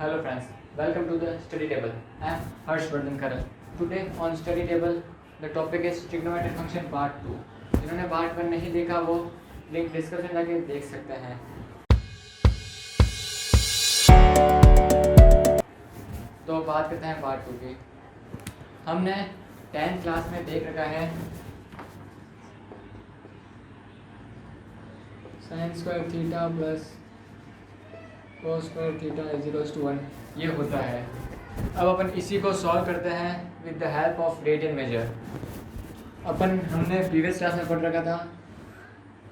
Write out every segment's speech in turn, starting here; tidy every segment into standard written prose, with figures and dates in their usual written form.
Hello friends, welcome to the study table. I am Harshvardhan Kharal. Today on study table the topic is trigonometric function part 2. जिन्होंने part 1 नहीं देखा वो link description जाके देख सकते हैं। तो बात करते हैं पार्ट 2 की। हमने 10th क्लास में देख रखा है sin square theta plus cos square theta is equals to 1 ये होता है। अब अपन इसी को सॉल्व करते हैं with the help of radian major. हमने प्रीवियस क्लास में पढ़ रखा था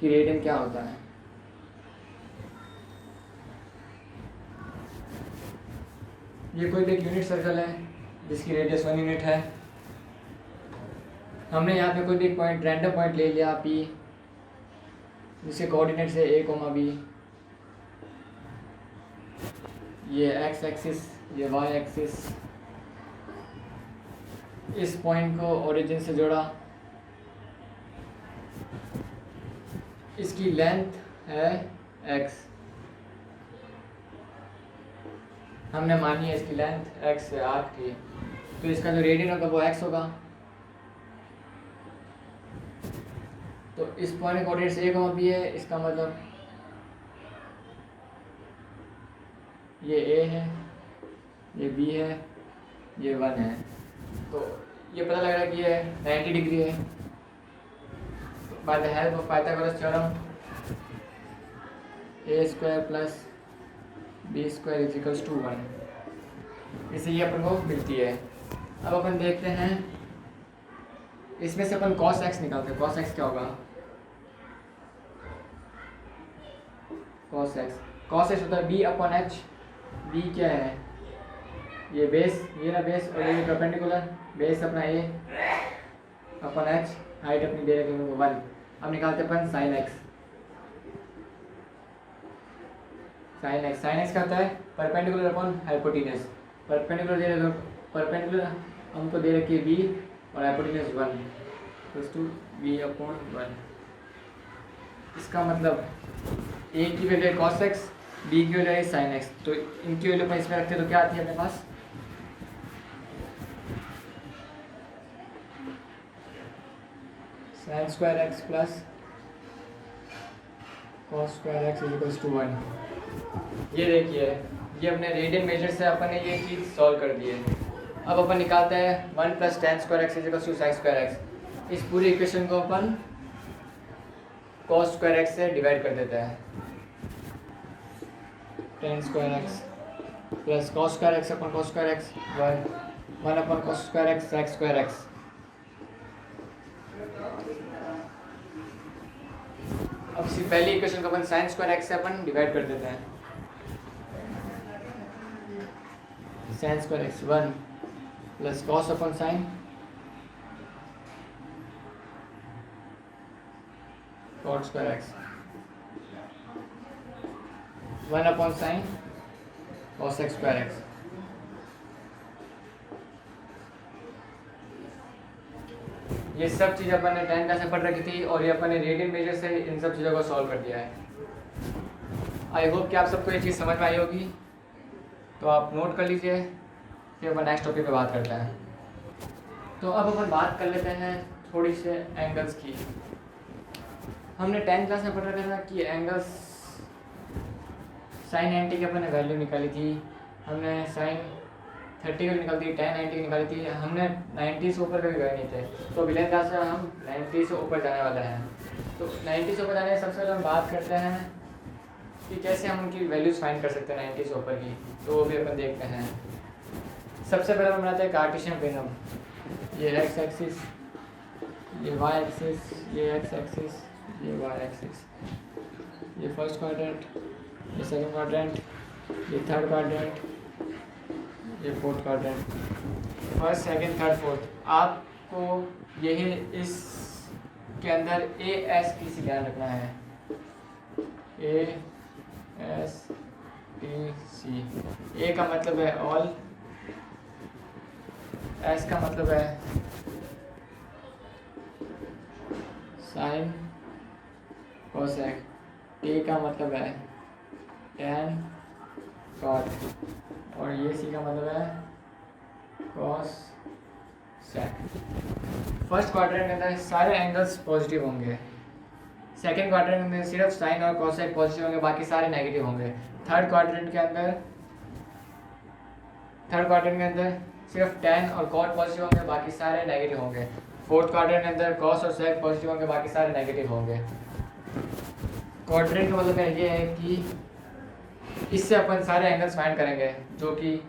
कि रेडियन क्या होता है। ये कोई एक यूनिट सर्कल है जिसकी रेडियस 1 यूनिट है। हमने यहाँ पे कोई भी पॉइंट रैंडम पॉइंट ले लिया P जिसके कोऑर्डिनेट्स है a, b। ये x एक्सिस, ये y एक्सिस। इस पॉइंट को ओरिजिन से जोड़ा। इसकी लेंथ है x। हमने मानी है इसकी लेंथ x से आर्क की, तो इसका जो रेडियन होगा वो x होगा। तो इस पॉइंट कोऑर्डिनेट्स a, b है, इसका मतलब ये a है, ये b है, ये 1 है। तो ये पता लग रहा है कि ये 90 डिग्री है। By the help of Pythagoras theorem a square plus b square is equals to 1, इससे ये अपन को मिलती है। अब अपन देखते हैं इसमें से अपन cos x निकालते हैं। cos x क्या होगा? cos x होता है b अपॉन h। b क्या है? ये बेस, ये ना बेस, और ये परपेंडिकुलर। बेस अपना a अपॉन h, हाइट अपनी दे रखी है 1। अब निकालते अपन sin x। sin x क्या होता है? Perpendicular upon hypotenuse. परपेंडिकुलर दे रहे, परपेंडिकुलर हमको दे रखी है b और hypotenuse 1 plus two b upon 1। इसका मतलब a की वैल्यू है cos x, b की वैल्यू है sin x। तो इनकी वैल्यू अपन इसमें रखते हैं तो क्या आती है अपने पास? sin square x plus cos square x is equals to 1। ये देखिए, ये अपने रेडियन मेजर से अपन ने ये चीज़ सॉल्व कर दी है। अब अपन निकालते हैं 1 plus tan square x is equals to sin square x। इस पूरी इक्वेशन को अपन cos स्क्वायर x से डिवाइड कर देते हैं। tan square x plus cos square x अपन cos स्क्वायर x 1 अपन cos square x sec square x। अब इसी पहली इक्वेशन को अपन sin स्क्वायर x से अपन डिवाइड कर देते हैं। sin square x 1 plus cos अपन sin cot square x 1 upon sin cos x square x। ये सब चीज़ अपन ने 10 क्लास में पढ़ रखी थी और ये अपन ने रेडियन मेजर से इन सब चीज़ों को सॉल्व कर दिया है। आई होप कि आप सबको ये चीज़ समझ में आई होगी। तो आप नोट कर लीजिए, फिर अपन नेक्स्ट टॉपिक पे बात करते हैं। तो अब अपन बात कर लेते हैं थोड़ी से एंगल्स की। हमने 10 क्लास में पढ़ रखा था कि एंगल्स sin 90 की अपन ने वैल्यू निकाली थी। हमने sin 30 की निकाली थी, tan 90 की निकाली थी। हमने 90 से ऊपर कभी गए नहीं थे। तो अगले क्लास में हम 90 से ऊपर जाने वाले हैं। तो 90 से ऊपर जाने से सबसे पहले हम बात करते हैं कि कैसे हम उनकी वैल्यूज़ फाइंड कर सकते हैं 90 से ऊपर की। तो वो भी अपन देखते हैं। सबसे पहले हम बनाते हैं कार्टेशियन पिनम। ये x एक्सिस, ये y एक्सिस, ये x एक्सिस, ये y एक्सिस। ये फर्स्ट क्वाड्रेंट, ये सेकंड क्वाड्रेंट, ये थर्ड क्वाड्रेंट, ये fourth quadrant. First, second, third, fourth. आपको यही इस के अंदर ए एस टी सी ध्यान रखना है। A S T C. ए का मतलब है ऑल, एस का मतलब है साइन कोसेक, टी का मतलब है tan cot ये सी का मतलब है कॉस सेक। फर्स्ट क्वाड्रेंट के अंदर सारे एंगल्स पॉजिटिव होंगे, सेकेंड क्वाड्रेंट के अंदर सिर्फ साइन और कॉसेक पॉजिटिव होंगे, बाकी सारे नेगेटिव होंगे। थर्ड क्वाड्रेंट के अंदर सिर्फ टेन और कॉट पॉजिटिव होंगे, बाकी सारे नेगेटिव होंगे। फोर्थ क्वाड्रेंट के अंदर कॉस और सेक पॉजिटिव होंगे, बाकी सारे नेगेटिव होंगे। क्वाड्रेंट का मतलब ये है कि इससे अपन सारे एंगल्स फाइंड करेंगे, जो कि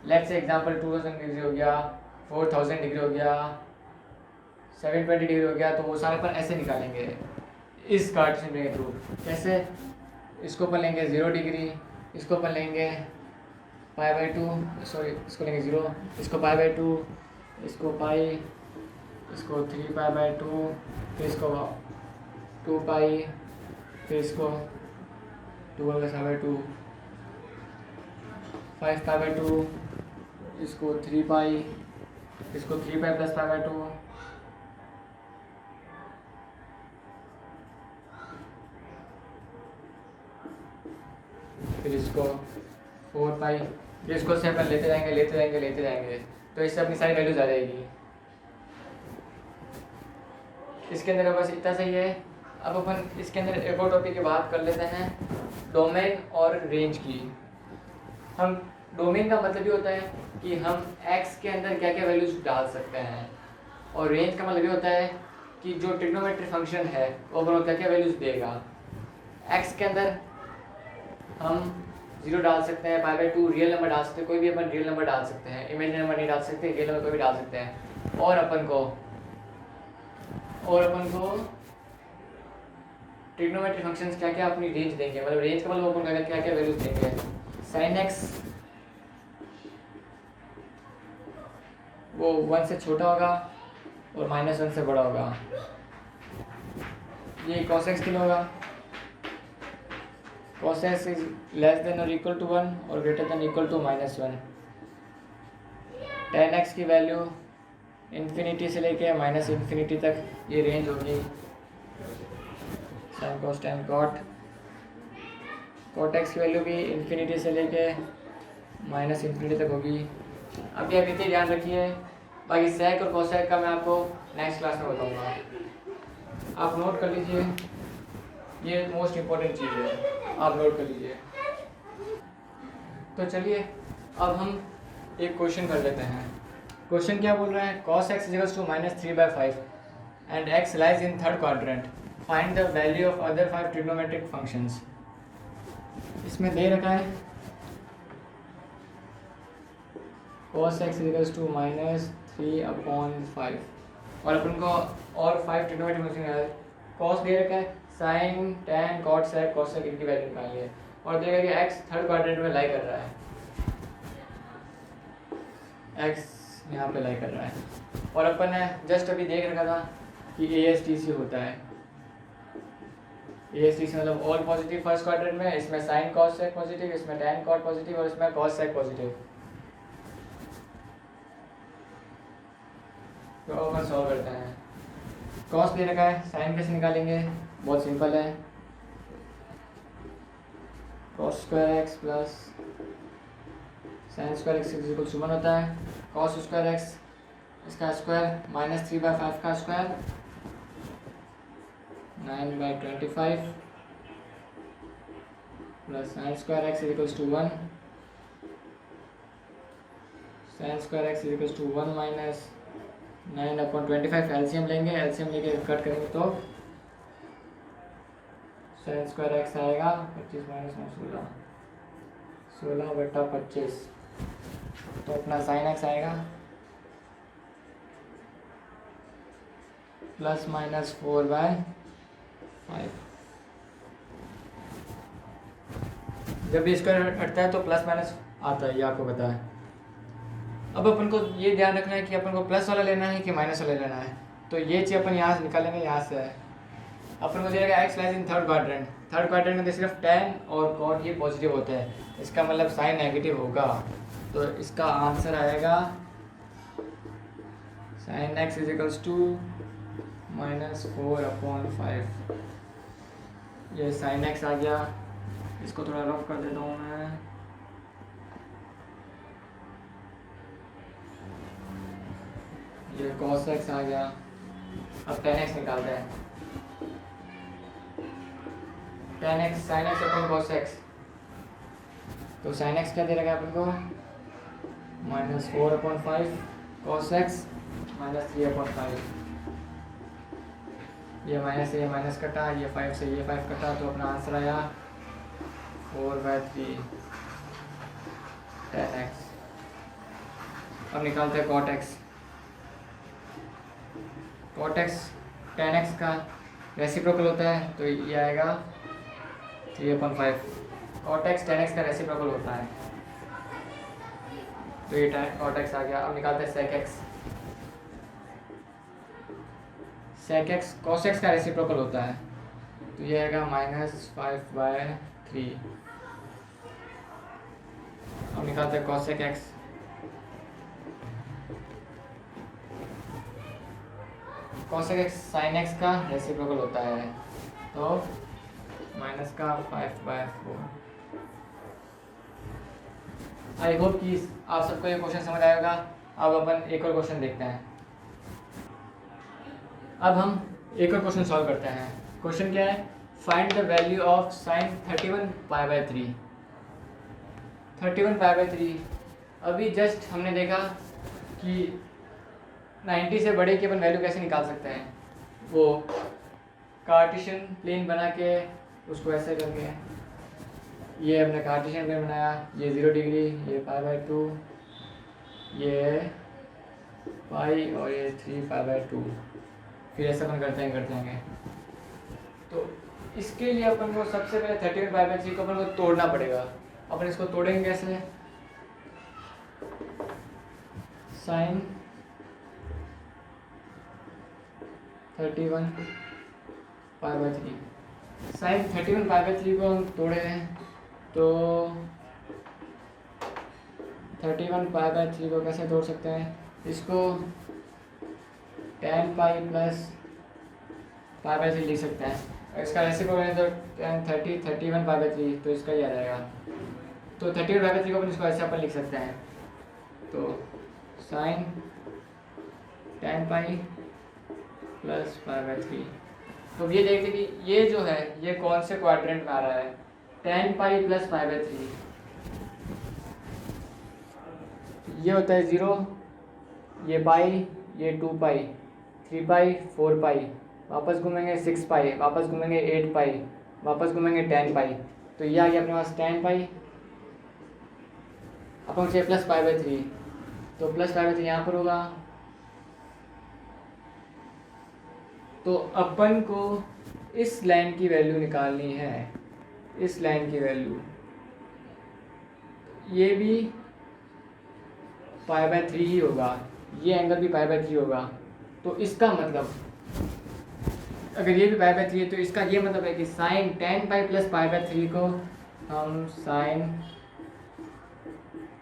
लेट्स से एग्जांपल 2000 डिग्री हो गया, 4000 डिग्री हो गया, 720 डिग्री हो गया, तो वो सारे अपन ऐसे निकालेंगे इस कार्टेशियन के थ्रू। कैसे? इसको अपन लेंगे 0 डिग्री, इसको अपन लेंगे π/2, सॉरी इसको लेंगे 0, इसको π/2, इसको पाई, इसको 3π/2, फिर इसको 2π, फिर इसको 2/2, 5π/2, इसको 3π, इसको 3π + π/2, फिर इसको 4π, फिर इसको से अपन लेते जाएंगे, तो इससे अपनी सारी वैल्यूज आ जाएगी। इसके अंदर बस इतना सही है। अब अपन इसके अंदर एक और टॉपिक की बात कर लेते हैं, डोमेन और रेंज की। हम डोमेन का मतलब ये होता है कि हम x के अंदर क्या क्या वैल्यूज डाल सकते हैं, और रेंज का मतलब ये होता है कि जो ट्रिग्नोमेट्रिक फंक्शन है वो अपन क्या क्या वैल्यूज देगा। x के अंदर हम 0 डाल सकते हैं, π/2 रियल नंबर डाल सकते हैं, कोई भी अपन रियल नंबर डाल सकते हैं, इमेजिनरी नंबर नहीं डाल सकते, रियल नंबर कोई भी डाल सकते हैं। और अपन को ट्रिग्नोमेट्रिक फंक्शंस क्या क्या अपनी रेंज देंगे, मतलब रेंज का मतलब अपन क्या क्या वैल्यूज देंगे। sin x वो 1 से छोटा होगा और -1 से बड़ा होगा। ये cos x के लिए होगा, cos x is less than और इक्वल टू 1 और greater than equal to -1। tan x की वैल्यू इन्फिनिटी से लेके -इन्फिनिटी तक ये रेंज होगी। sin cos tan cot, cot x की वैल्यू भी इन्फिनिटी से लेके -इन्फिनिटी तक होगी। अभी आप इतने ध्यान रखिए, बाकी sec और cosec का मैं आपको नेक्स्ट क्लास में बताऊंगा। आप नोट कर लीजिए, ये मोस्ट इम्पोर्टेंट चीज़ है, आप नोट कर लीजिए। तो चलिए अब हम एक क्वेश्चन कर लेते हैं। क्वेश्चन क्या बोल रहा है? cos x = -3/5 and x lies in third quadrant, find the value of other 5 trigonometric functions. इसमें दे रखा है cos x = -3/5 और अपन को और 5 ट्रिग्नोमेट्रिक फंक्शन है। cos दे रखा है, sin, tan, cot, sec, cosec इनकी वैल्यू निकालनी है, और देगा कि x थर्ड क्वाड्रेंट में लाई कर रहा है, x यहाँ पे लाई कर रहा है। और अपन ने जस्ट अभी देख रखा था कि ASTC होता है। ASTC मतलब ऑल पॉजिटिव फर्स्ट क्वाड्रेंट में, इसमें sin cos sec पॉजिटिव, इसमें tan cot पॉजिटिव और इसमें cos sec पॉजिटिव। तो अपन सॉल्व करते हैं। cos दे रखा है, sin कैसे निकालेंगे? बहुत सिंपल है, cos square x plus sin square x = 1 होता है। cos स्क्वायर x इसका स्क्वायर -3/5 का square 9/25 plus sin square x = 1, sin square x = 1 minus 9/25। LCM लेंगे, एलसीएम लेके कट करेंगे तो sin स्क्वायर x आएगा 25 - 9 16/25। तो अपना sin x आएगा ±4/5। जब भी स्क्वायर हटता है तो प्लस माइनस आता है, ये आपको पता है। अब अपन को ये ध्यान रखना है कि अपन को प्लस वाला लेना है कि माइनस वाला लेना है। तो ये चीज़ अपन यहाँ से निकालेंगे, यहाँ से है। अपन को देगा x lies in third quadrant. Third quadrant में सिर्फ tan और cot ये पॉजिटिव होता है, इसका मतलब साइन नेगेटिव होगा। तो इसका आंसर आएगा sin x = -4/5। ये sin x आ गया, इसको थोड़ा रफ कर देता हूँ मैं। ये cos x आ गया। अब tan x निकालते हैं। tan x sin x अपन cos x, तो sin x क्या दे रखा है अपन को, -4/5 cos x -3/5। ये माइनस से ये माइनस कटा, ये 5 से ये 5 कटा, तो अपना आंसर आया 4/3 tan x। अब निकालते हैं cot x। cot x tan x का रेसिप्रोकल होता है, तो ये आएगा 3/5। cot x tan x का रेसिप्रोकल होता है, तो ये cot x आ गया। अब निकालते हैं sec x। sec x cos x का रेसिप्रोकल होता है, तो ये आएगा -5/3। अब निकालते हैं cos x। cos x sin x का रेसिप्रोकल होता है, तो -5/4। आई होप कि आप सबको ये क्वेश्चन समझ आएगा। अब अपन एक और क्वेश्चन देखते हैं। अब हम एक और क्वेश्चन सॉल्व करते हैं। क्वेश्चन क्या है, find the value of sin 31π/3। 31π/3 अभी जस्ट हमने देखा कि 90 से बड़े की अपन वैल्यू कैसे निकाल सकते हैं। वो कार्टेशियन प्लेन बना के उसको ऐसे करके, ये हमने कार्टेशियन प्लेन बनाया, ये 0 डिग्री, ये π/2, ये पाई और ये 3π/2। फिर ऐसा अपन करते हैं। तो इसके लिए अपन को सबसे पहले 31π/3 को अपन को तोड़ना पड़ेगा। अपन इसको तोड़ेंगे कैसे, sin 31π/3। sin 31π/3 को हम तोड़े हैं, तो 31π/3 को कैसे तोड़ सकते हैं, इसको tan पाई प्लस π/3 लिख सकते हैं। इसका रेसिप्रोकल है तो tan 31π/3, तो इसका ही आ जाएगा। तो 31π/3 को अपन इसको ऐसे अपन लिख सकते हैं, तो sin tan पाई प्लस π/3। तो ये देखते कि ये जो है ये कौन से क्वाड्रेंट में आ रहा है, tan पाई प्लस π/3। ये होता है 0, ये पाई, ये 2 पाई, 3 पाई, 4 पाई, वापस घूमेंगे 6 पाई, वापस घूमेंगे 8 पाई, वापस घूमेंगे 10 पाई। तो ये आ गया अपने पास tan पाई। अपन से प्लस π/3, तो प्लस π/3 यहाँ पर होगा। तो अपन को इस लाइन की वैल्यू निकालनी है, इस लाइन की वैल्यू, ये भी π/3 ही होगा, ये एंगल भी π/3 होगा। तो इसका मतलब अगर ये भी π/3 है, तो इसका ये मतलब है कि sin tan पाई प्लस π/3 को हम sin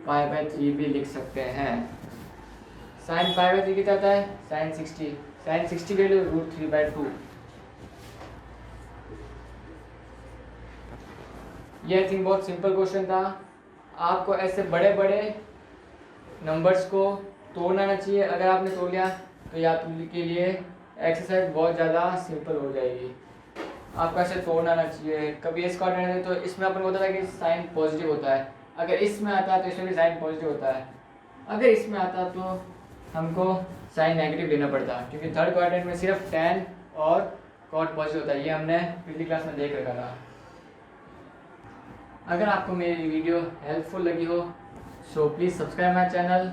π/3 भी लिख सकते हैं। sin π/3 कितना आता है, sin 60। sin 60 के लिए √3/2। ये आई थिंक बहुत सिंपल क्वेश्चन था। आपको ऐसे बड़े बड़े नंबर्स को तोड़ना आना चाहिए। अगर आपने तोड़ लिया तो ये आपके लिए एक्सरसाइज बहुत ज़्यादा सिंपल हो जाएगी। आपको ऐसे तोड़ना आना चाहिए। कभी इस कार्ड में तो इसमें अपन को होता है कि साइन पॉजिटिव होता है, अगर इसमें आता है तो इसमें भी साइन पॉजिटिव होता है, अगर इसमें आता तो हमको साइन नेगेटिव लेना पड़ता, क्योंकि थर्ड क्वाड्रेंट में सिर्फ tan और cot पॉजिटिव होता है। ये हमने पिछली क्लास में देख रखा था। अगर आपको मेरी वीडियो हेल्पफुल लगी हो, so please subscribe my channel,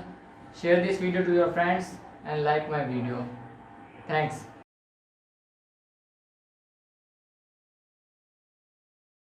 share this video to your friends and like my video. Thanks.